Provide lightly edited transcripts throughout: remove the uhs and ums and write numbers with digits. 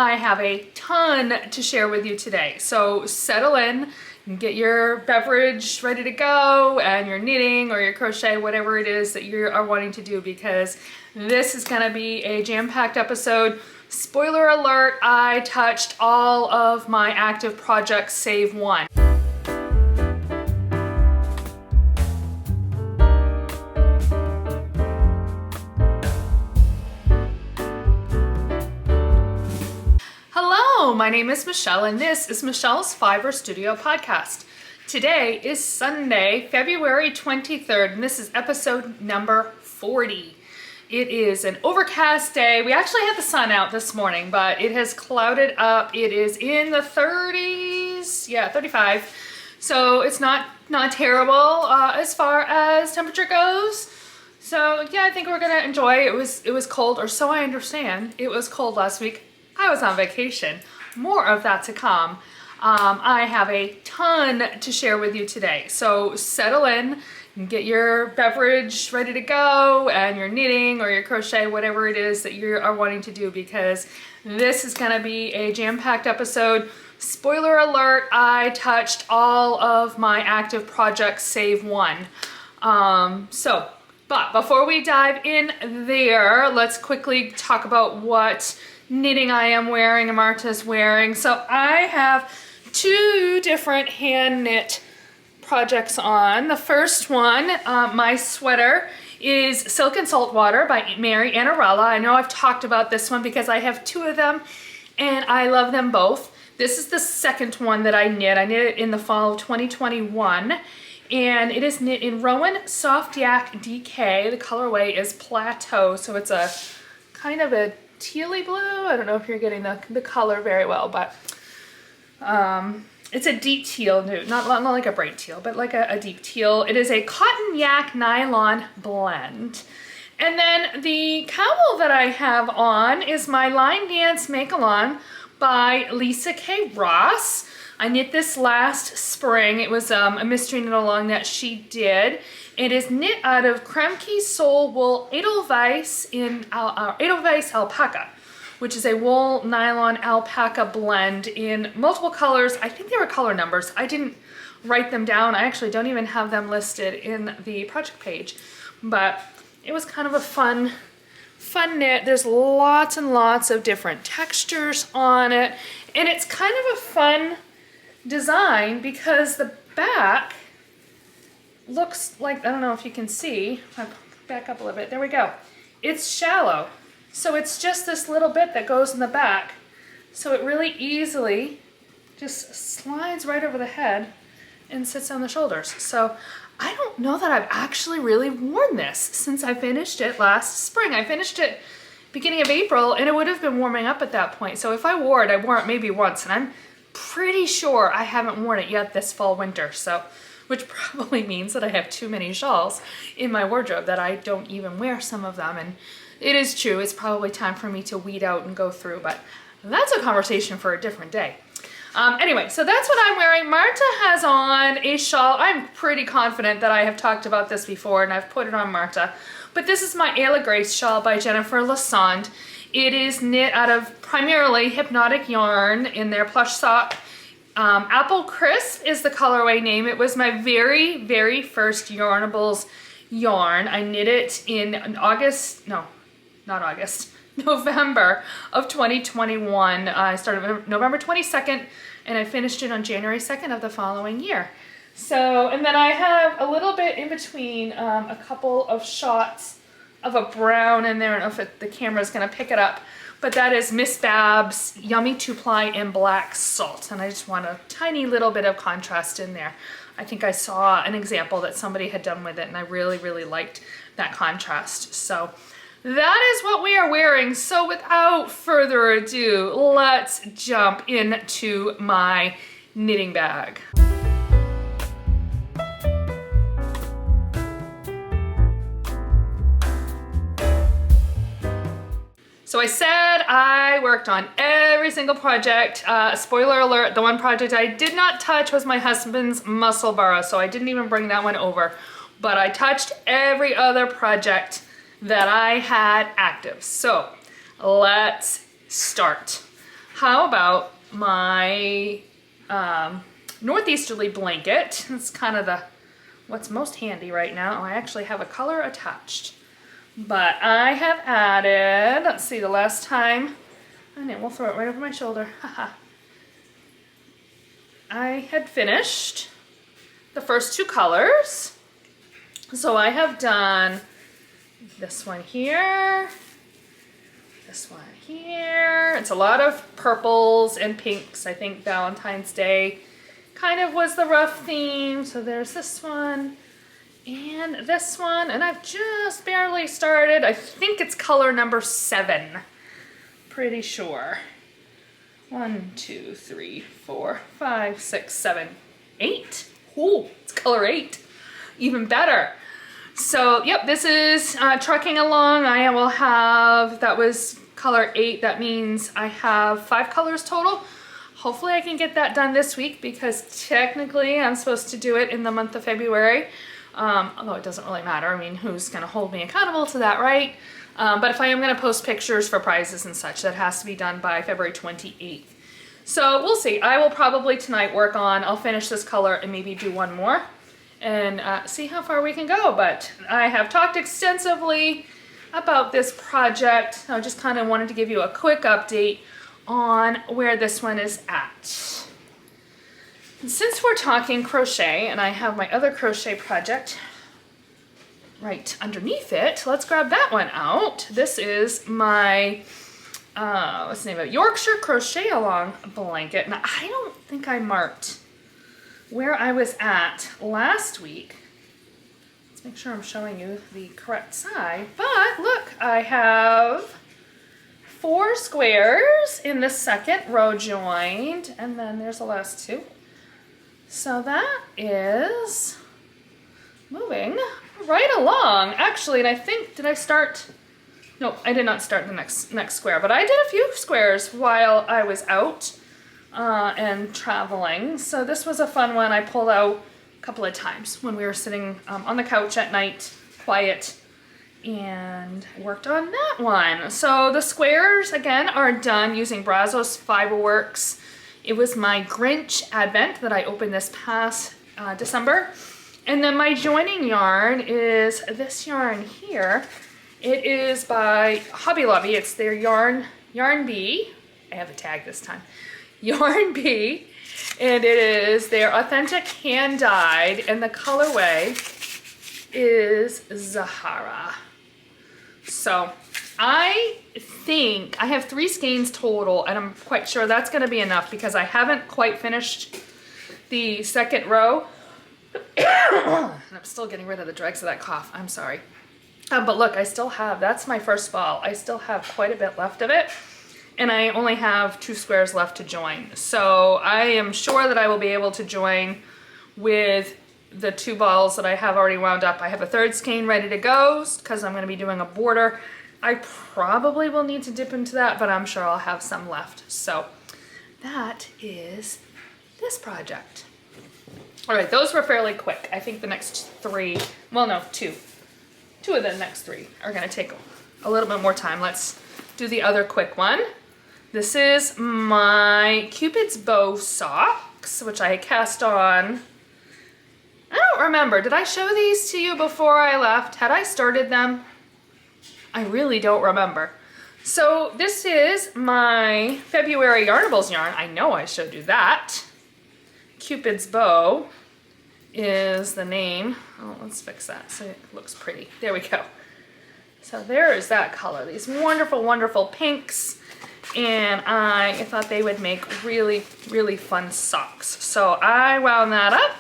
I have a ton to share with you today, so settle in and get your beverage ready to go and your knitting or your crochet, whatever it is that you are wanting to do, because this is going to be a jam-packed episode. Spoiler alert, I touched all of my active projects save one. Hello, my name is Michelle and this is Michelle's Fiber Studio podcast. Today is Sunday, February 23rd, and this is episode number 40. It is an overcast day. We actually had the sun out this morning, but it has clouded up. It is in the 30s, yeah, 35. So it's not terrible as far as temperature goes. So yeah, I think we're gonna enjoy. It was cold, or so I understand. It was cold last week. I was on vacation. More of that to come. I have a ton to share with you today. So settle in and get your beverage ready to go and your knitting or your crochet, whatever it is that you are wanting to do, because this is going to be a jam-packed episode. Spoiler alert, I touched all of my active projects save one. But before we dive in there, let's quickly talk about what knitting I am wearing and Marta's wearing. So I have two different hand knit projects on. The first one, my sweater, is Silk and Saltwater by Annarella. I know I've talked about this one because I have two of them and I love them both. This is the second one that I knit. I knit it in the fall of 2021 and it is knit in Rowan Soft Yak DK. The colorway is Plateau, so it's a kind of a tealy blue. I don't know if you're getting the color very well, but it's a deep teal nude, not like a bright teal, but like a deep teal. It is a cotton yak nylon blend. And then the cowl that I have on is my Line Dance Make-Along by Lisa K. Ross. I knit this last spring. It was a mystery knit along that she did. It is knit out of Kremke Soul Wool Edelweiss Edelweiss Alpaca, which is a wool nylon alpaca blend in multiple colors. I think there were color numbers. I didn't write them down. I actually don't even have them listed in the project page, but it was kind of a fun knit. There's lots and lots of different textures on it, and it's kind of a fun design because the back looks like, I don't know if you can see, I'll back up a little bit, there we go. It's shallow, so it's just this little bit that goes in the back, so it really easily just slides right over the head and sits on the shoulders. So I don't know that I've actually really worn this since I finished it last spring. I finished it beginning of April and it would have been warming up at that point, so if I wore it, I wore it maybe once, and I'm pretty sure I haven't worn it yet this fall winter, so which probably means that I have too many shawls in my wardrobe that I don't even wear some of them. And it is true, it's probably time for me to weed out and go through, but that's a conversation for a different day. Anyway, so that's what I'm wearing. Marta has on a shawl. I'm pretty confident that I have talked about this before and I've put it on Marta, but this is my Aila Grace shawl by Jennifer Lassonde. It is knit out of primarily hypnotic yarn in their plush sock. Apple Crisp is the colorway name. It was my very first Yarnables yarn. I knit it in November of 2021. I started November 22nd and I finished it on January 2nd of the following year. So, and then I have a little bit in between a couple of shots of a brown in there. I don't know if the camera's gonna pick it up, but that is Miss Bab's Yummy 2-ply in Black Salt, and I just want a tiny little bit of contrast in there. I think I saw an example that somebody had done with it and I really liked that contrast. So that is what we are wearing. So without further ado, let's jump into my knitting bag. So I said I worked on every single project. Spoiler alert, the one project I did not touch was my husband's Musselburgh, so I didn't even bring that one over. But I touched every other project that I had active. So let's start. how about my Northeasterly Blanket? It's kind of what's most handy right now. I actually have a color attached. But I have added, let's see, the last time, and then we'll throw it right over my shoulder. I had finished the first two colors. So I have done this one here, this one here. It's a lot of purples and pinks. I think Valentine's Day kind of was the rough theme. So there's this one and this one, and I've just barely started. I think it's color number 7. Pretty sure. 1, 2, 3, 4, 5, 6, 7, 8. Ooh, it's color 8. Even better. So, yep, this is trucking along. I will have, that was color 8. That means I have 5 colors total. Hopefully I can get that done this week because technically I'm supposed to do it in the month of February. Although it doesn't really matter. I mean, who's going to hold me accountable to that, right? But if I am going to post pictures for prizes and such, that has to be done by February 28th. So we'll see. I will probably tonight work on, I'll finish this color and maybe do one more and see how far we can go. But I have talked extensively about this project. I just kind of wanted to give you a quick update on where this one is at. And since we're talking crochet, and I have my other crochet project right underneath it, let's grab that one out. This is my, what's the name of it? Yorkshire Crochet Along Blanket. Now, I don't think I marked where I was at last week. Let's make sure I'm showing you the correct side. But look, I have 4 squares in the second row joined, and then there's the last 2. So that is moving right along. Actually, and I think, did I start? No, I did not start the next square, but I did a few squares while I was out and traveling. So this was a fun one. I pulled out a couple of times when we were sitting on the couch at night, quiet, and worked on that one. So the squares, again, are done using Brazos Fiberworks. It was my Grinch Advent that I opened this past December. And then my joining yarn is this yarn here. It is by Hobby Lobby. It's their Yarn Bee. I have a tag this time. Yarn Bee. And it is their authentic hand-dyed. And the colorway is Zahara. So I think I have 3 skeins total, and I'm quite sure that's going to be enough because I haven't quite finished the second row. And I'm still getting rid of the dregs of that cough. I'm sorry. But look, I still have, that's my first ball. I still have quite a bit left of it, and I only have 2 squares left to join. So I am sure that I will be able to join with the 2 balls that I have already wound up. I have a 3rd skein ready to go because I'm going to be doing a border. I probably will need to dip into that, but I'm sure I'll have some left. So that is this project. All right, those were fairly quick. I think the next 3, well, no, 2. 2 of the next 3 are going to take a little bit more time. Let's do the other quick one. This is my Cupid's bow socks, which I cast on. I don't remember. Did I show these to you before I left? Had I started them? I really don't remember. So this is my February Yarnables yarn. I know I showed you that. Cupid's bow is the name. Oh, let's fix that so it looks pretty. There we go. So there is that color. These wonderful, wonderful pinks. And I thought they would make really, really fun socks. So I wound that up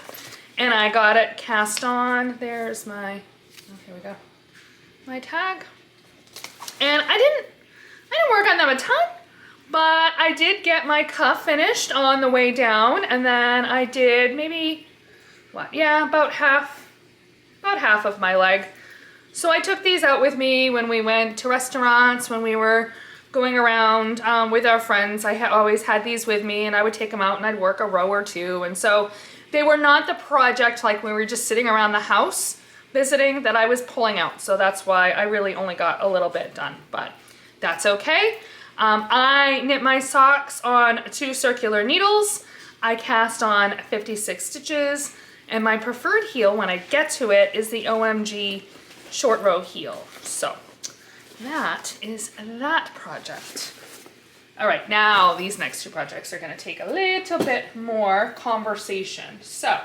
and I got it cast on. There's my, oh, here we go, my tag. And I didn't work on them a ton, but I did get my cuff finished on the way down, and then I did maybe, what, yeah, about half of my leg. So I took these out with me when we went to restaurants, when we were going around with our friends. I always had these with me, and I would take them out and I'd work a row or 2. And so they were not the project like when we were just sitting around the house visiting that I was pulling out. So that's why I really only got a little bit done, but that's okay. I knit my socks on 2 circular needles. I cast on 56 stitches, and my preferred heel when I get to it is the OMG short row heel. So that is that project. All right, now these next 2 projects are going to take a little bit more conversation. So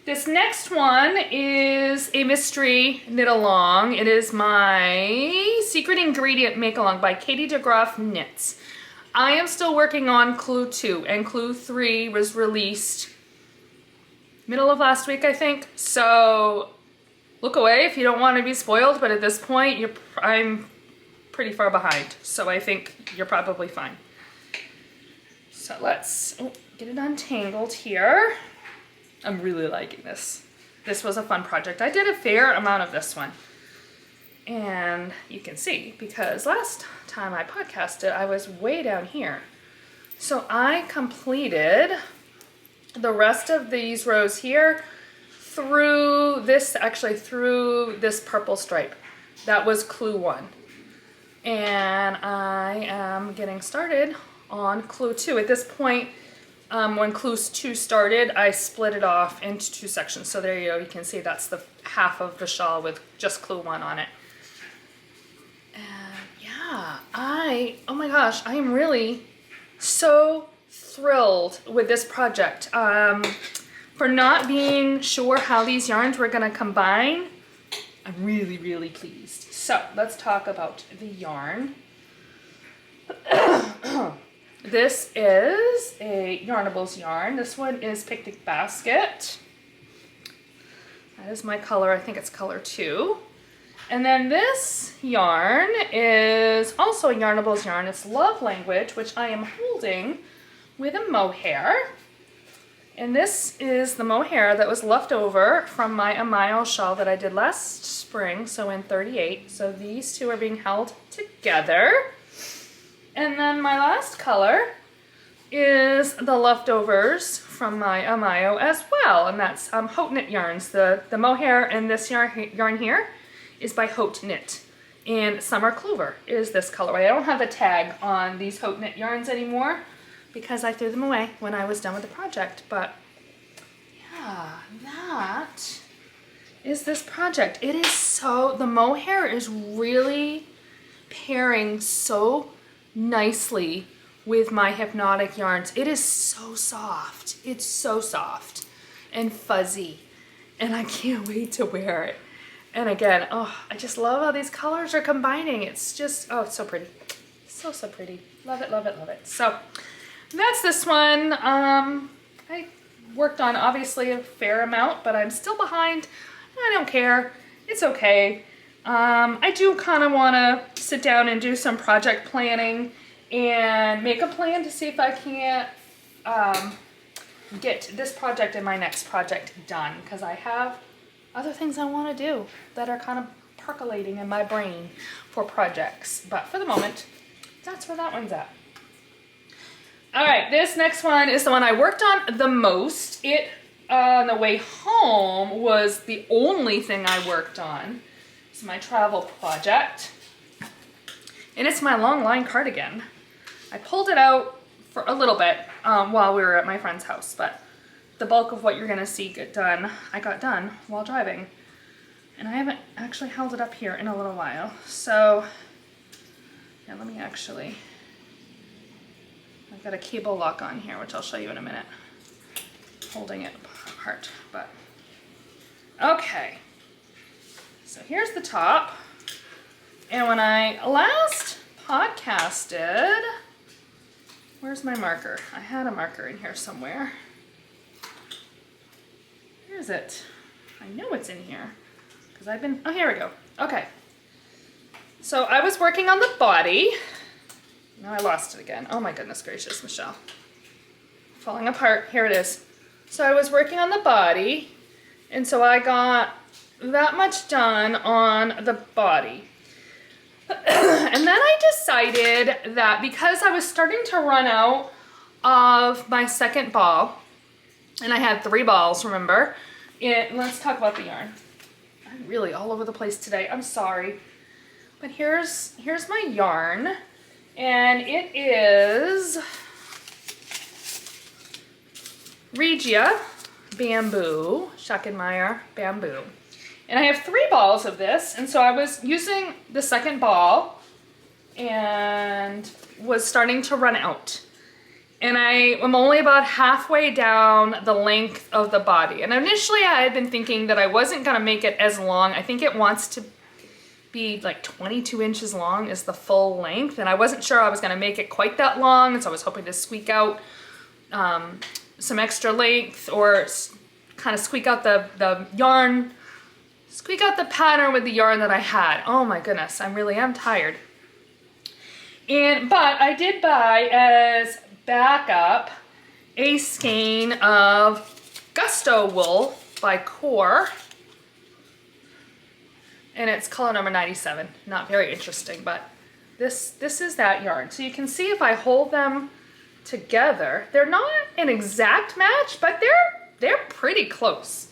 this next one is a mystery knit along. It is my secret ingredient make along by Katy DeGroff Knits. I am still working on Clue 2, and Clue 3 was released middle of last week, I think. So look away if you don't want to be spoiled, but at this point, I'm pretty far behind. So I think you're probably fine. So let's get it untangled here. I'm really liking this. This was a fun project. I did a fair amount of this one. And you can see, because last time I podcasted, I was way down here. So I completed the rest of these rows here through this, actually through this purple stripe. That was Clue 1. And I am getting started on Clue 2. At this point, when Clue 2 started, I split it off into 2 sections. So there you go, you can see that's the half of the shawl with just Clue 1 on it. And yeah, oh my gosh, I am really so thrilled with this project. For not being sure how these yarns were gonna combine, I'm really, really pleased. So let's talk about the yarn. This is a Yarnables yarn. This one is Picnic Basket. That is my color. I think it's color 2. And then this yarn is also a Yarnables yarn. It's Love Language, which I am holding with a mohair. And this is the mohair that was left over from my MKAL shawl that I did last spring, so in 38. So these 2 are being held together. And then my last color is the leftovers from my MKAL as well, and that's Haute Knit yarns. The mohair and this yarn here is by Haute Knit, and Summer Clover is this colorway. I don't have a tag on these Haute Knit yarns anymore because I threw them away when I was done with the project, but yeah, that is this project. It is so, the mohair is really pairing so nicely with my Hypnotic yarns. It is so soft. It's so soft and fuzzy, and I can't wait to wear it. And again, oh, I just love how these colors are combining. It's just, oh, it's so pretty. So, so pretty. Love it, love it, love it. So that's this one. I worked on obviously a fair amount, but I'm still behind. I don't care. It's okay. I do kind of want to sit down and do some project planning and make a plan to see if I can't get this project and my next project done, because I have other things I want to do that are kind of percolating in my brain for projects. But for the moment, that's where that one's at. All right, this next one is the one I worked on the most. It, on the way home, was the only thing I worked on. It's my travel project, and it's my Longline Cardigan. I pulled it out for a little bit while we were at my friend's house, but the bulk of what you're gonna see get done, I got done while driving. And I haven't actually held it up here in a little while. So, yeah, let me actually, I've got a cable lock on here, which I'll show you in a minute. Holding it apart, but, okay. So here's the top. And when I last podcasted, where's my marker? I had a marker in here somewhere. Where is it? I know it's in here because I've been, oh, here we go. Okay. So I was working on the body. Now I lost it again. Oh my goodness gracious, Michelle. Falling apart. Here it is. So I was working on the body, and so I got that much done on the body. And then I decided that because I was starting to run out of my second ball, and I had 3 balls, remember? Let's talk about the yarn. I'm really all over the place today. I'm sorry. But here's my yarn. And it is Regia bamboo, Schackenmeyer bamboo. And I have 3 balls of this, and so I was using the second ball and was starting to run out. And I am only about halfway down the length of the body. And initially I had been thinking that I wasn't gonna make it as long. I think it wants to be like 22 inches long is the full length. And I wasn't sure I was gonna make it quite that long. And so I was hoping to squeak out some extra length or kind of squeak out the yarn, squeak out the pattern with the yarn that I had. Oh my goodness, I really am tired. But I did buy as backup a skein of Gusto wool by Core, and it's color number 97. Not very interesting, but this is that yarn. So you can see if I hold them together, they're not an exact match, but they're pretty close.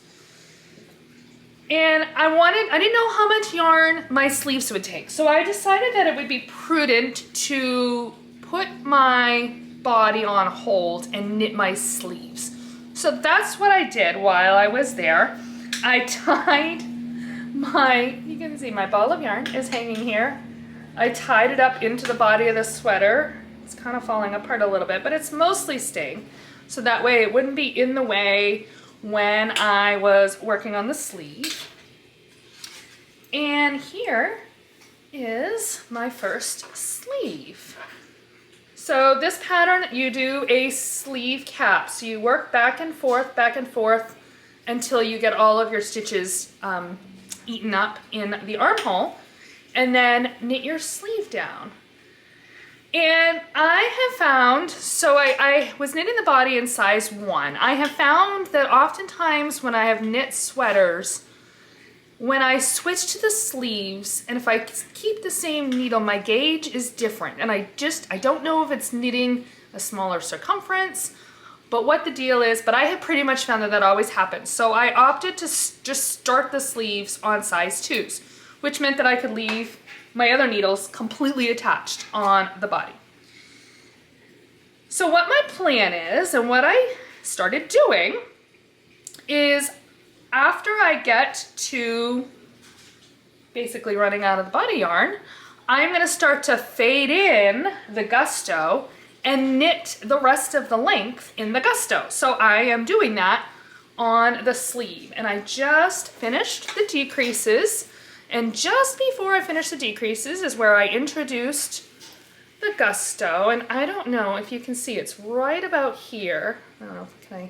And I didn't know how much yarn my sleeves would take, so I decided that it would be prudent to put my body on hold and knit my sleeves. So that's what I did while I was there. I tied you can see my ball of yarn is hanging here. I tied it up into the body of the sweater. It's kind of falling apart a little bit, but it's mostly staying. So that way it wouldn't be in the way when I was working on the sleeve. And here is my first sleeve. So this pattern, you do a sleeve cap. So you work back and forth until you get all of your stitches eaten up in the armhole, and then knit your sleeve down. And I have found, so I was knitting the body in size 1. I have found that oftentimes when I have knit sweaters, when I switch to the sleeves, and if I keep the same needle, my gauge is different. And I don't know if it's knitting a smaller circumference, but what the deal is, but I have pretty much found that always happens. So I opted to just start the sleeves on size 2s, which meant that I could leave my other needles completely attached on the body. So what my plan is, and what I started doing, is after I get to basically running out of the body yarn, I'm gonna start to fade in the Gusto and knit the rest of the length in the Gusto. So I am doing that on the sleeve, and I just finished the decreases, and just before I finished the decreases is where I introduced the Gusto, and I don't know if you can see, it's right about here. I don't know,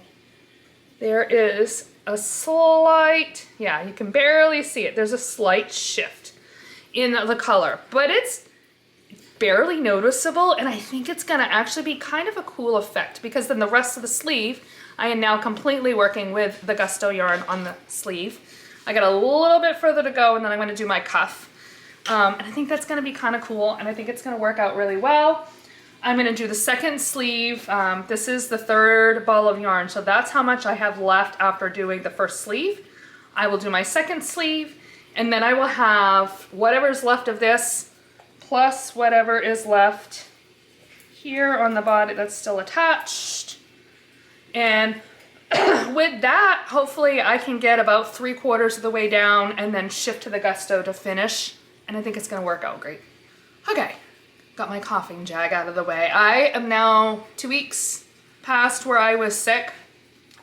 there is a slight, yeah, you can barely see it. There's a slight shift in the color, but it's barely noticeable, and I think it's gonna actually be kind of a cool effect, because then the rest of the sleeve, I am now completely working with the Gusto yarn on the sleeve. I got a little bit further to go, and then I'm gonna do my cuff. And I think that's gonna be kind of cool, and I think it's gonna work out really well. I'm gonna do the second sleeve. This is the 3rd ball of yarn, so that's how much I have left after doing the first sleeve. I will do my second sleeve, and then I will have whatever's left of this, plus whatever is left here on the body that's still attached. And with that, hopefully I can get about 3/4 of the way down and then shift to the Gusto to finish. And I think it's gonna work out great. Okay, got my coughing jag out of the way. I am now 2 weeks past where I was sick.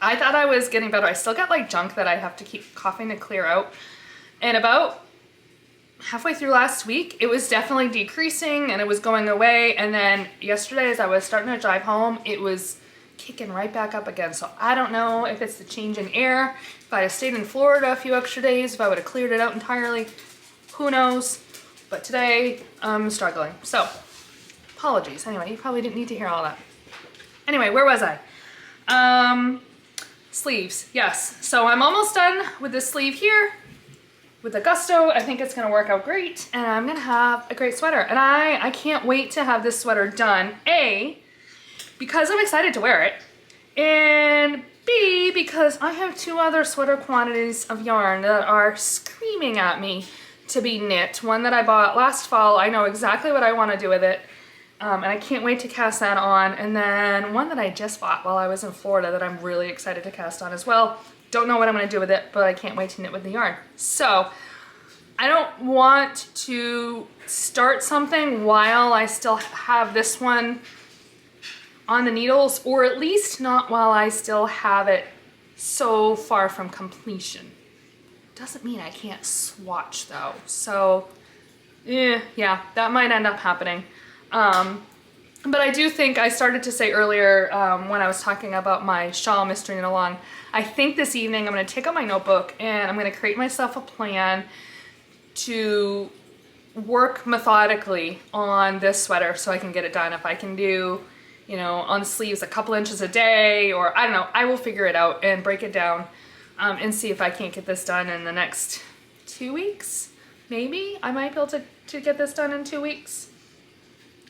I thought I was getting better. I still got like junk that I have to keep coughing to clear out. And about halfway through last week, it was definitely decreasing and it was going away. And then yesterday, as I was starting to drive home, it was kicking right back up again. So I don't know if it's the change in air. If I had stayed in Florida a few extra days, if I would have cleared it out entirely, who knows? But today I'm struggling. So apologies. Anyway, you probably didn't need to hear all that. Anyway, where was I? Sleeves, yes. So I'm almost done with this sleeve here with the Gusto. I think it's gonna work out great, and I'm gonna have a great sweater. And I can't wait to have this sweater done. A, because I'm excited to wear it, and B, because I have 2 other sweater quantities of yarn that are screaming at me to be knit. One that I bought last fall, I know exactly what I want to do with it, And I can't wait to cast that on. And then one that I just bought while I was in Florida that I'm really excited to cast on as well. Don't know what I'm gonna do with it, but I can't wait to knit with the yarn. So I don't want to start something while I still have this one on the needles, or at least not while I still have it so far from completion. Doesn't mean I can't swatch though. So yeah, that might end up happening. But I do think I started to say earlier when I was talking about my shawl mystery and along, I think this evening I'm going to take out my notebook and I'm going to create myself a plan to work methodically on this sweater so I can get it done. If I can do, you know, on the sleeves a couple inches a day, or I don't know, I will figure it out and break it down and see if I can't get this done in the next 2 weeks. Maybe I might be able to get this done in 2 weeks.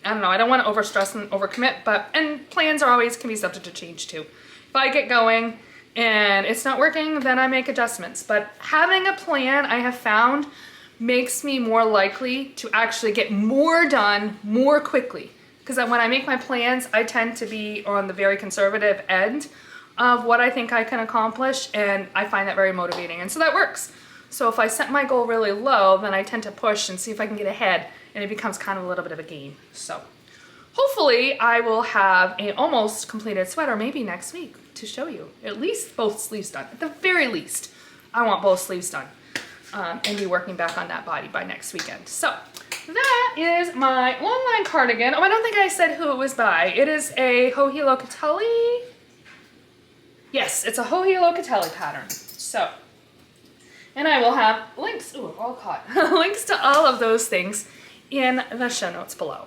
I don't know, I don't want to overstress and overcommit, and plans are always can be subject to change too. If I get going and it's not working, then I make adjustments. But having a plan, I have found, makes me more likely to actually get more done more quickly. Because when I make my plans, I tend to be on the very conservative end of what I think I can accomplish, and I find that very motivating, and so that works. So if I set my goal really low, then I tend to push and see if I can get ahead, and it becomes kind of a little bit of a game. So hopefully I will have an almost completed sweater maybe next week to show you. At least both sleeves done. At the very least, I want both sleeves done and be working back on that body by next weekend. So that is my Longline cardigan. Oh, I don't think I said who it was by. It is a Joji Locatelli. Yes, it's a Joji Locatelli pattern. So, and I will have links, ooh, all caught, links to all of those things in the show notes below.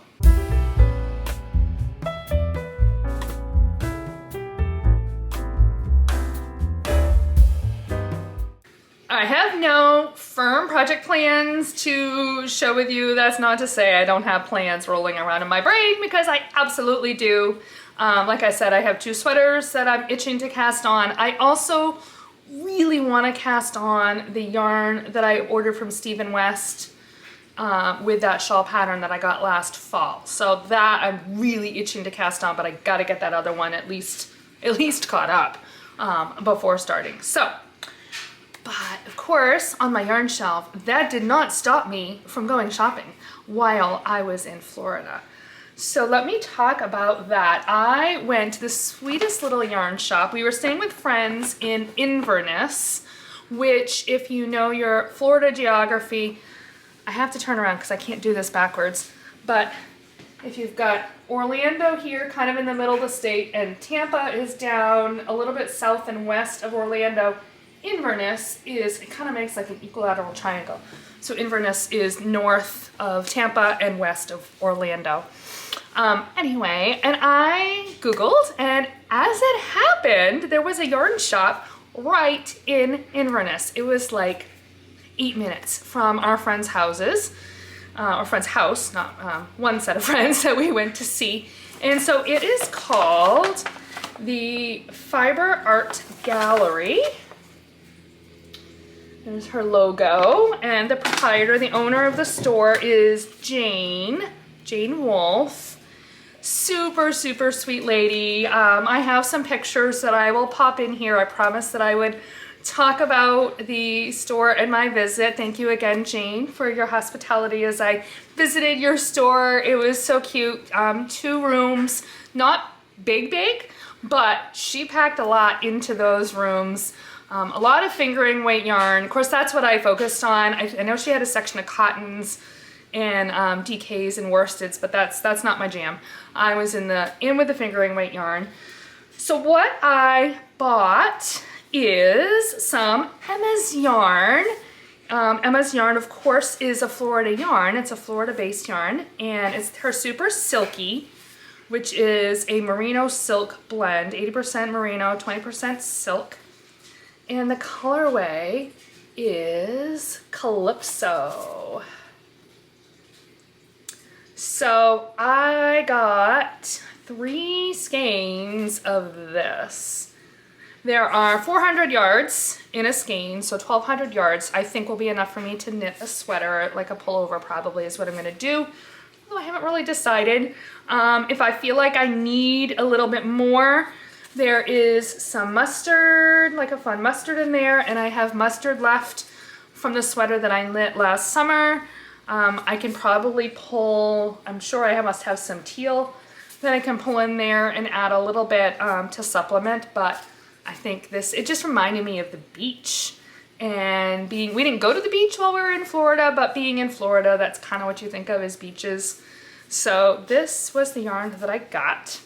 I have no firm project plans to show with you. That's not to say I don't have plans rolling around in my brain, because I absolutely do. Like I said, I have 2 sweaters that I'm itching to cast on. I also really want to cast on the yarn that I ordered from Stephen West with that shawl pattern that I got last fall. So that I'm really itching to cast on, but I got to get that other one at least caught up before starting. So, but of course, on my yarn shelf, that did not stop me from going shopping while I was in Florida. So let me talk about that. I went to the sweetest little yarn shop. We were staying with friends in Inverness, which, if you know your Florida geography, I have to turn around because I can't do this backwards, but if you've got Orlando here kind of in the middle of the state, and Tampa is down a little bit south and west of Orlando, Inverness is, it kind of makes like an equilateral triangle. So Inverness is north of Tampa and west of Orlando. Anyway, and I Googled, and as it happened, there was a yarn shop right in Inverness. It was like 8 minutes from our friends' houses, our friend's house, not one set of friends that we went to see. And so it is called the Fiber Art Gallery. There's her logo, and the proprietor, the owner of the store, is Jane Wolfe. Super, super sweet lady. I have some pictures that I will pop in here. I promised that I would talk about the store and my visit. Thank you again, Jane, for your hospitality as I visited your store. It was so cute. 2 rooms, not big, but she packed a lot into those rooms. A lot of fingering weight yarn. Of course, that's what I focused on. I know she had a section of cottons and DKs and worsteds, but that's not my jam. I was in with the fingering weight yarn. So what I bought is some Emma's yarn. Emma's yarn, of course, is a Florida yarn. It's a Florida-based yarn, and it's her Super Silky, which is a merino silk blend, 80% merino, 20% silk. And the colorway is Calypso. So I got 3 skeins of this. There are 400 yards in a skein, so 1,200 yards I think will be enough for me to knit a sweater, like a pullover probably is what I'm gonna do. although I haven't really decided. If I feel like I need a little bit more, there is some mustard, like a fun mustard in there, and I have mustard left from the sweater that I knit last summer. I can probably pull, I'm sure I must have some teal that I can pull in there and add a little bit to supplement, but I think this, it just reminded me of the beach. And we didn't go to the beach while we were in Florida, but being in Florida, that's kind of what you think of as beaches. So this was the yarn that I got.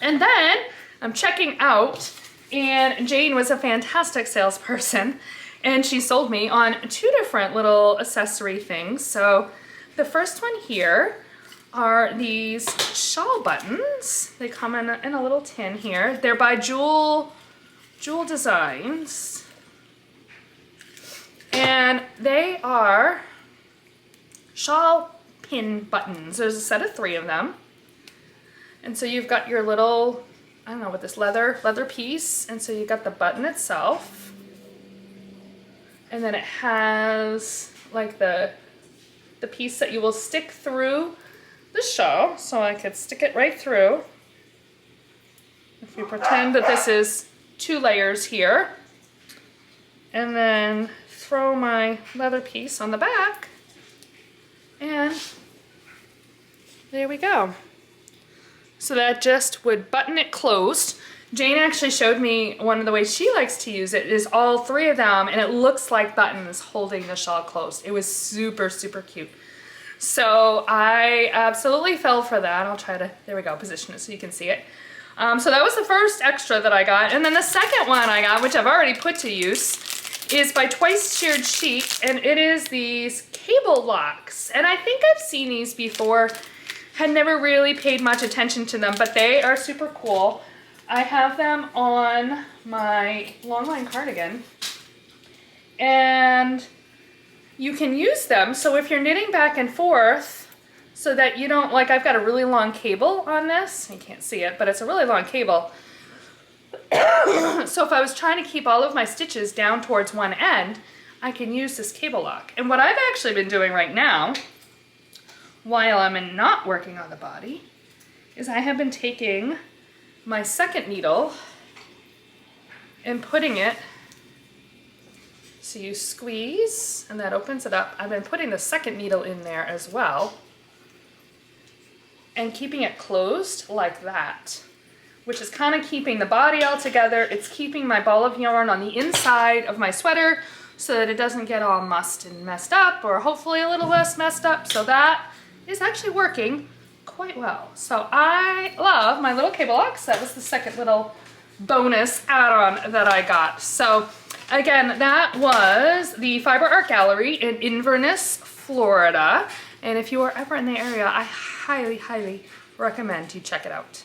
And then I'm checking out, and Jane was a fantastic salesperson, and she sold me on 2 different little accessory things. So the first one here are these shawl buttons. They come in a little tin here. They're by Jewel Designs. And they are shawl pin buttons. There's a set of 3 of them. And so you've got your little, I don't know what this leather piece. And so you've got the button itself. And then it has like the piece that you will stick through the shawl. So I could stick it right through. If you pretend that this is 2 layers here. And then throw my leather piece on the back, and there we go. So that just would button it closed. Jane actually showed me one of the ways she likes to use it is all 3 of them, and it looks like buttons holding the shawl closed. It was super, super cute. So I absolutely fell for that. I'll try to, there we go, position it so you can see it. So that was the first extra that I got. And then the second one I got, which I've already put to use, is by Twice Sheared Sheet, and it is these cable locks. And I think I've seen these before, had never really paid much attention to them, but they are super cool. I have them on my Longline Cardigan, and you can use them. So if you're knitting back and forth, so that you don't, like I've got a really long cable on this, you can't see it, but it's a really long cable. So if I was trying to keep all of my stitches down towards one end, I can use this cable lock. And what I've actually been doing right now, while I'm not working on the body, is I have been taking my second needle and putting it, so you squeeze and that opens it up. I've been putting the second needle in there as well and keeping it closed like that, which is kind of keeping the body all together. It's keeping my ball of yarn on the inside of my sweater so that it doesn't get all mussed and messed up, or hopefully a little less messed up. So that is actually working quite well. So I love my little cable locks. That was the second little bonus add-on that I got. So again, that was the Fiber Art Gallery in Inverness, Florida. And if you are ever in the area, I highly, highly recommend you check it out.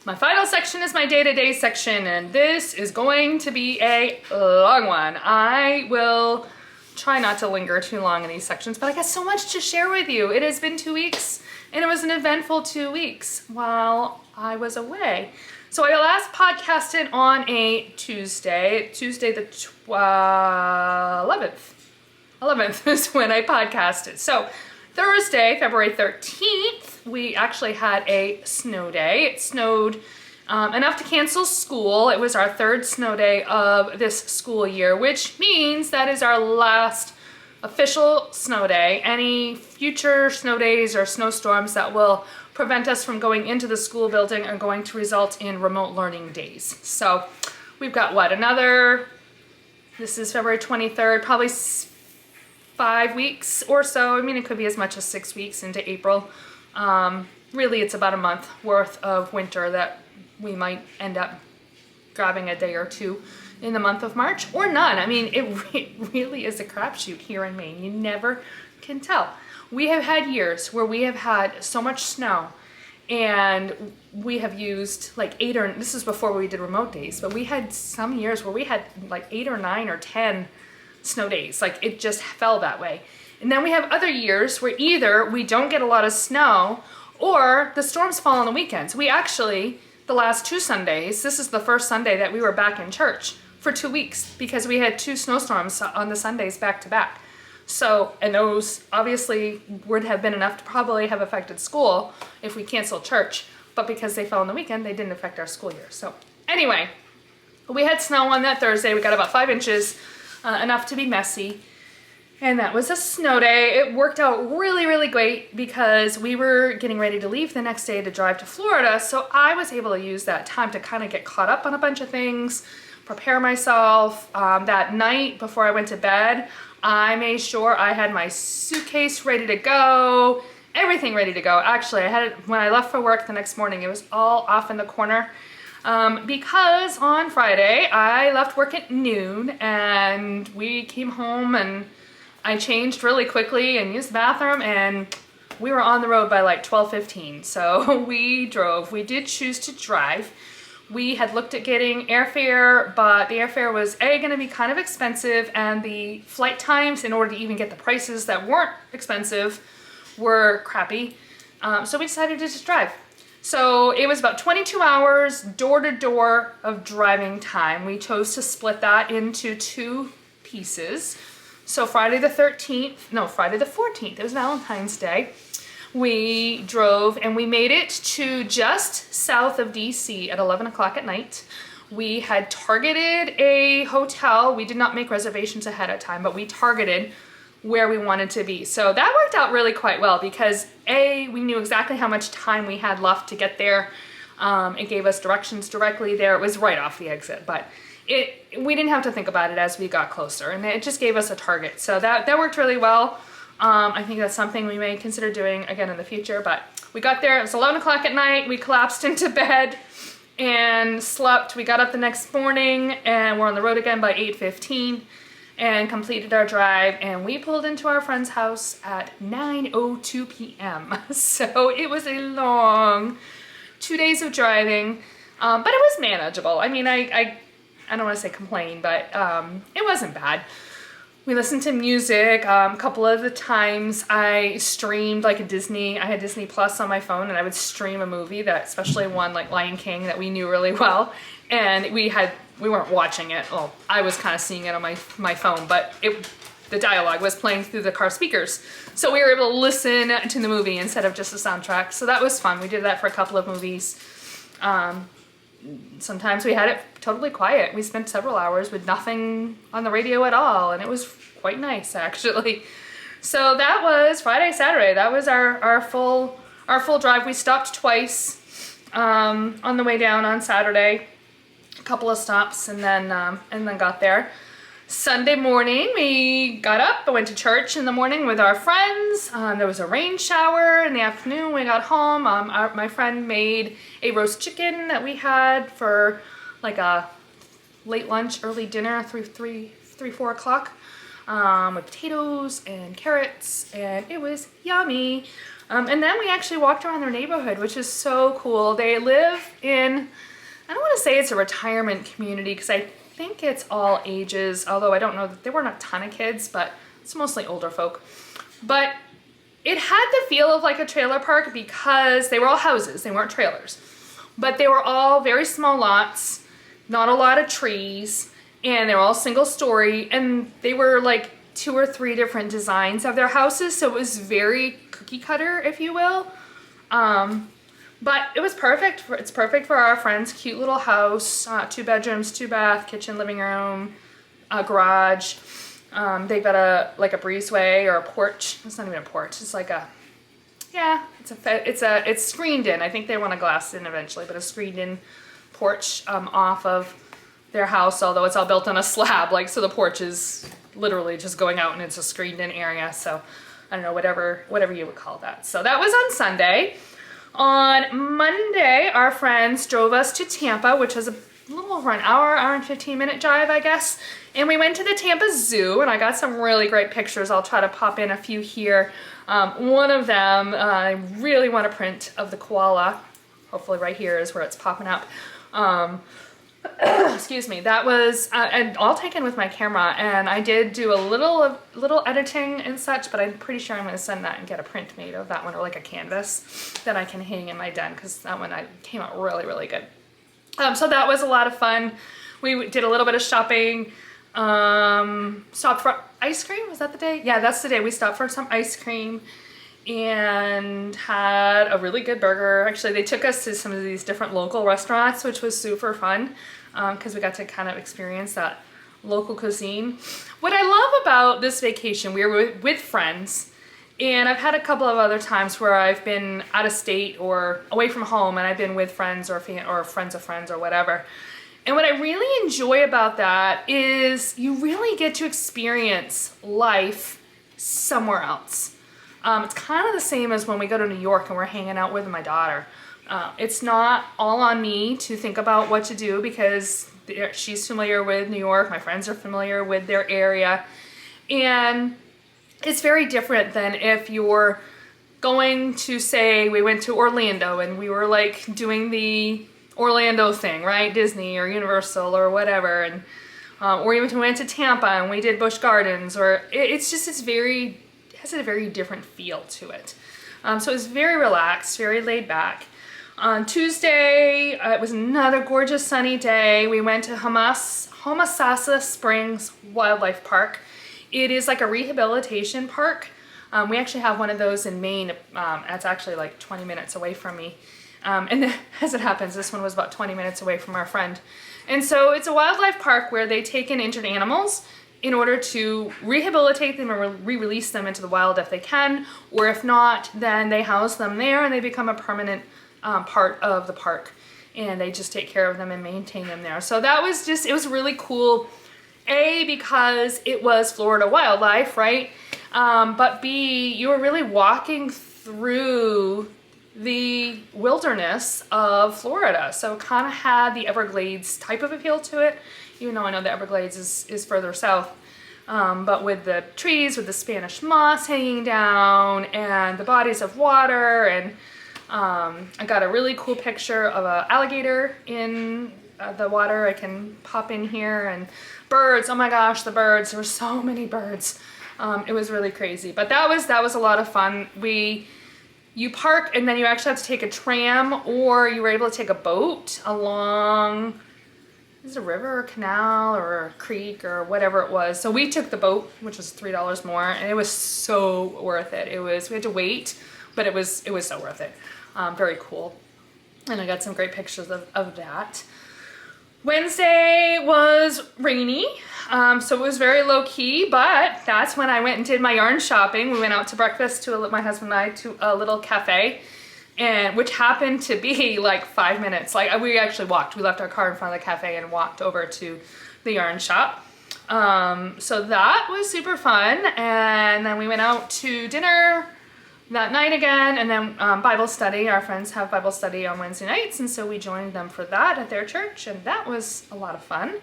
My final section is my day-to-day section, and this is going to be a long one. I will try not to linger too long in these sections, but I got so much to share with you. It has been 2 weeks, and it was an eventful 2 weeks while I was away. So I last podcasted on a Tuesday the 11th is when I podcasted. So Thursday, February 13th, we actually had a snow day. It snowed enough to cancel school. It was our 3rd snow day of this school year, which means that is our last official snow day. Any future snow days or snowstorms that will prevent us from going into the school building are going to result in remote learning days. So we've got what, this is February 23rd, probably 5 weeks or so. I mean, it could be as much as 6 weeks into April. Really, it's about a month worth of winter that we might end up grabbing a day or 2 in the month of March, or none. I mean, it really is a crapshoot here in Maine. You never can tell. We have had years where we have had so much snow, and we have used like this is before we did remote days, but we had some years where we had like 8 or 9 or 10 snow days. Like, it just fell that way. And then we have other years where either we don't get a lot of snow or the storms fall on the weekends. We actually, the last 2 Sundays, this is the first Sunday that we were back in church for 2 weeks because we had 2 snowstorms on the Sundays back to back. So, and those obviously would have been enough to probably have affected school if we canceled church, but because they fell on the weekend, they didn't affect our school year. So anyway, we had snow on that Thursday. We got about 5 inches, enough to be messy. And that was a snow day. It worked out really, really great because we were getting ready to leave the next day to drive to Florida. So I was able to use that time to kind of get caught up on a bunch of things, prepare myself. That night before I went to bed, I made sure I had my suitcase ready to go, everything ready to go. Actually, I had it when I left for work the next morning. It was all off in the corner because on Friday I left work at noon and we came home and I changed really quickly and used the bathroom and we were on the road by like 12:15. So we drove. We did choose to drive. We had looked at getting airfare, but the airfare was going to be kind of expensive and the flight times in order to even get the prices that weren't expensive were crappy. So we decided to just drive. So it was about 22 hours door to door of driving time. We chose to split that into 2 pieces. So Friday the 14th, it was Valentine's Day. We drove and we made it to just south of DC at 11 o'clock at night. We had targeted a hotel. We did not make reservations ahead of time, but we targeted where we wanted to be. So that worked out really quite well because we knew exactly how much time we had left to get there. It gave us directions directly there. It was right off the exit, but we didn't have to think about it as we got closer and it just gave us a target. So that worked really well. I think that's something we may consider doing again in the future, but we got there, it was 11 o'clock at night, we collapsed into bed and slept. We got up the next morning and we're on the road again by 8:15 and completed our drive and we pulled into our friend's house at 9:02 p.m. So it was a long 2 days of driving, but it was manageable. I mean, I don't want to say complain, but it wasn't bad. We listened to music. A couple of the times I streamed like I had Disney Plus on my phone and I would stream a movie, that especially one like Lion King that we knew really well. And we weren't watching it. Well, I was kind of seeing it on my phone, but the dialogue was playing through the car speakers. So we were able to listen to the movie instead of just the soundtrack. So that was fun. We did that for a couple of movies. Sometimes we had it totally quiet. We spent several hours with nothing on the radio at all, and it was quite nice actually. So that was Friday, Saturday. That was our full drive. We stopped twice on the way down on Saturday, a couple of stops, and then got there. Sunday morning, we got up, I went to church in the morning with our friends. There was a rain shower in the afternoon. We got home. My friend made a roast chicken that we had for like a late lunch, early dinner, 4 o'clock, with potatoes and carrots, and it was yummy. And then we actually walked around their neighborhood, which is so cool. They live in, I don't want to say it's a retirement community because I think it's all ages, although I don't know that there weren't a ton of kids, but it's mostly older folk. But it had the feel of like a trailer park because they were all houses, they weren't trailers. But they were all very small lots, not a lot of trees, and they were all single story, and they were like 2 or 3 different designs of their houses, so it was very cookie cutter, if you will. But it was perfect. It's perfect for our friend's cute little house. 2 bedrooms, 2 bath, kitchen, living room, a garage. They've got a breezeway or a porch. It's not even a porch. It's like it's screened in. I think they want to glass in eventually, but a screened in porch off of their house. Although it's all built on a slab, so the porch is literally just going out and it's a screened in area. So I don't know, whatever you would call that. So that was on Sunday. On Monday, our friends drove us to Tampa, which was a little over an hour and 15-minute drive, I guess. And we went to the Tampa Zoo, and I got some really great pictures. I'll try to pop in a few here. One of them, I really want a print of the koala. Hopefully right here is where it's popping up. Excuse me, that was all taken with my camera, and I did do a little editing and such, but I'm pretty sure I'm going to send that and get a print made of that one, or like a canvas that I can hang in my den, because that one came out really, really good. So that was a lot of fun. We did a little bit of shopping, stopped for ice cream. Was that the day? Yeah, that's the day we stopped for some ice cream and had a really good burger. Actually, they took us to some of these different local restaurants, which was super fun because we got to kind of experience that local cuisine. What I love about this vacation, we were with friends, and I've had a couple of other times where I've been out of state or away from home and I've been with friends or friends of friends or whatever. And what I really enjoy about that is you really get to experience life somewhere else. It's kind of the same as when we go to New York and we're hanging out with my daughter. It's not all on me to think about what to do because she's familiar with New York, my friends are familiar with their area, and it's very different than if you're going to, say, we went to Orlando and we were like doing the Orlando thing, right? Disney or Universal or whatever, and or even we went to Tampa and we did Busch Gardens, or it has a very different feel to it. So it's very relaxed, very laid back. On Tuesday, it was another gorgeous sunny day. We went to Homosassa Springs Wildlife Park. It is like a rehabilitation park. We actually have one of those in Maine. It's actually like 20 minutes away from me. And as it happens, this one was about 20 minutes away from our friend. And so it's a wildlife park where they take in injured animals in order to rehabilitate them or re-release them into the wild if they can, or if not, then they house them there and they become a permanent part of the park, and they just take care of them and maintain them there. So that was just, it was really cool, A, because it was Florida wildlife, right? But B, you were really walking through the wilderness of Florida. So it kind of had the Everglades type of appeal to it, even though I know the Everglades is further south. But with the trees, with the Spanish moss hanging down and the bodies of water, and I got a really cool picture of an alligator in the water. I can pop in here, and birds. Oh my gosh, the birds. There were so many birds. It was really crazy, but that was a lot of fun. You park and then you actually have to take a tram, or you were able to take a boat along, is it a river or canal or a creek or whatever it was. So we took the boat, which was $3 more, and it was so worth it. We had to wait, but it was so worth it. Very cool. And I got some great pictures of that. Wednesday was rainy, so it was very low key, but that's when I went and did my yarn shopping. We went out to breakfast my husband and I, to a little cafe, and which happened to be like 5 minutes. Like, we actually walked. We left our car in front of the cafe and walked over to the yarn shop. So that was super fun. And then we went out to dinner that night again, and then Bible study. Our friends have Bible study on Wednesday nights, and so we joined them for that at their church, and that was a lot of fun.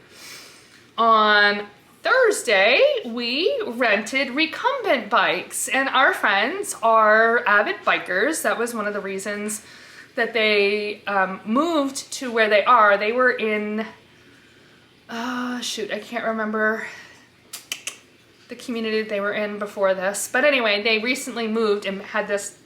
On Thursday, we rented recumbent bikes, and our friends are avid bikers. That was one of the reasons that they moved to where they are. They were in, shoot, I can't remember the community that they were in before this. But anyway, they recently moved and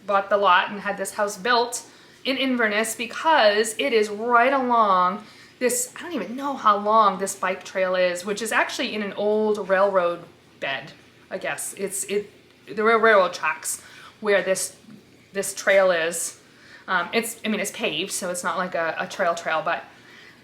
bought the lot and had this house built in Inverness because it is right along this, I don't even know how long this bike trail is, which is actually in an old railroad bed, I guess. The railroad tracks where this trail is. It's paved, so it's not like a trail, but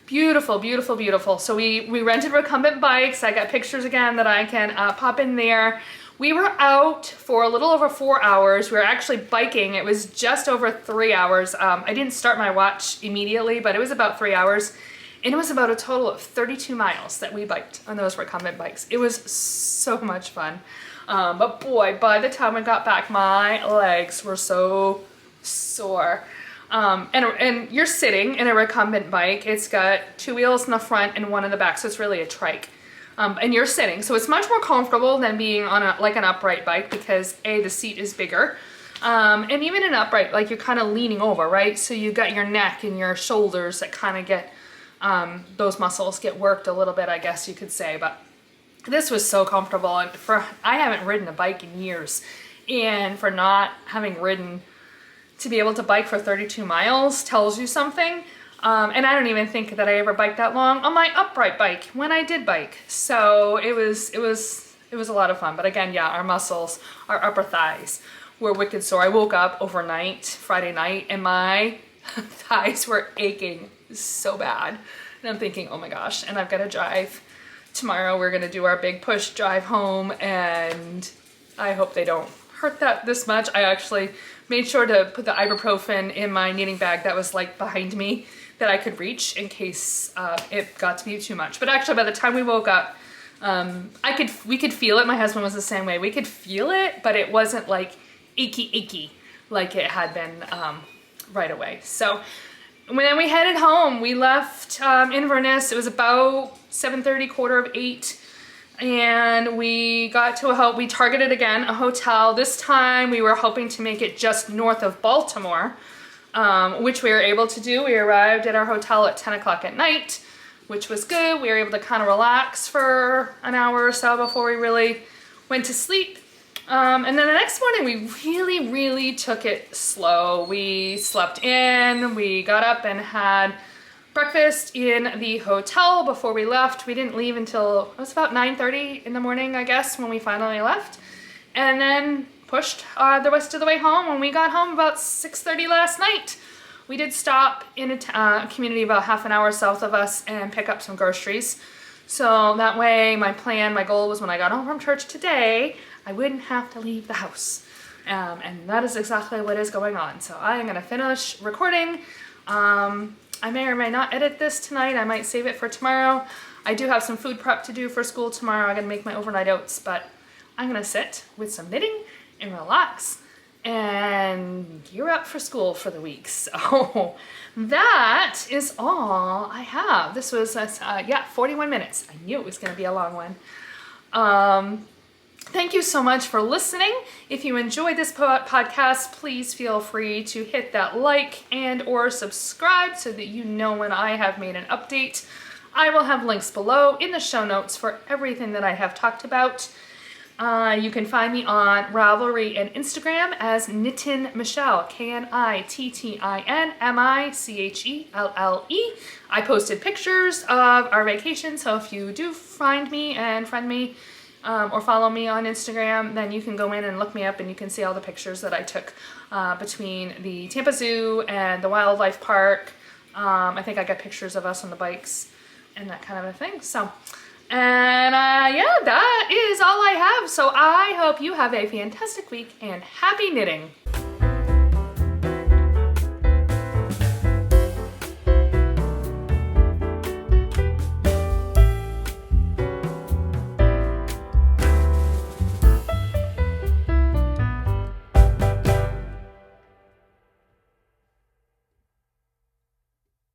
beautiful, beautiful, beautiful. So we rented recumbent bikes. I got pictures again that I can pop in there. We were out for a little over 4 hours. We were actually biking. It was just over 3 hours. I didn't start my watch immediately, but it was about 3 hours. And it was about a total of 32 miles that we biked on those recumbent bikes. It was so much fun. But boy, by the time we got back, my legs were so sore. And you're sitting in a recumbent bike. It's got 2 wheels in the front and 1 in the back, so it's really a trike. And you're sitting, so it's much more comfortable than being on an upright bike because A, the seat is bigger, and even an upright, like you're kind of leaning over, right? So you got your neck and your shoulders that kind of get those muscles get worked a little bit, I guess you could say. But this was so comfortable, and I haven't ridden a bike in years, and for not having ridden, to be able to bike for 32 miles tells you something. And I don't even think that I ever biked that long on my upright bike when I did bike. So it was a lot of fun. But again, yeah, our muscles, our upper thighs were wicked sore. I woke up overnight, Friday night, and my thighs were aching so bad. And I'm thinking, oh my gosh, and I've got to drive. Tomorrow we're gonna do our big push drive home, and I hope they don't hurt that this much. I actually made sure to put the ibuprofen in my knitting bag that was like behind me that I could reach in case it got to be too much. But actually by the time we woke up, we could feel it. My husband was the same way. We could feel it, but it wasn't like achy like it had been right away. So when we headed home, we left Inverness. It was about 7:30, 7:45, and we got to we targeted again a hotel. This time we were hoping to make it just north of Baltimore, which we were able to do. We arrived at our hotel at 10 o'clock at night, which was good. We were able to kind of relax for an hour or so before we really went to sleep. And then the next morning we really took it slow. We slept in, we got up and had breakfast in the hotel before we left. We didn't leave until, it was about 9:30 in the morning, I guess, when we finally left. And then pushed the rest of the way home. When we got home about 6:30 last night, we did stop in a community about half an hour south of us and pick up some groceries. So that way my goal was when I got home from church today, I wouldn't have to leave the house. And that is exactly what is going on. So I am gonna finish recording. I may or may not edit this tonight. I might save it for tomorrow. I do have some food prep to do for school tomorrow. I'm gonna make my overnight oats, but I'm gonna sit with some knitting and relax and gear up for school for the week. So that is all I have. This was, 41 minutes. I knew it was gonna be a long one. Thank you so much for listening. If you enjoyed this podcast, please feel free to hit that like and or subscribe so that you know when I have made an update. I will have links below in the show notes for everything that I have talked about. You can find me on Ravelry and Instagram as Knittin Michelle, KNITTINMICHELLE. I posted pictures of our vacation, so if you do find me and friend me, or follow me on Instagram, then you can go in and look me up and you can see all the pictures that I took between the Tampa Zoo and the Wildlife Park. I think I got pictures of us on the bikes and that kind of a thing. So, and yeah, that is all I have. So I hope you have a fantastic week and happy knitting.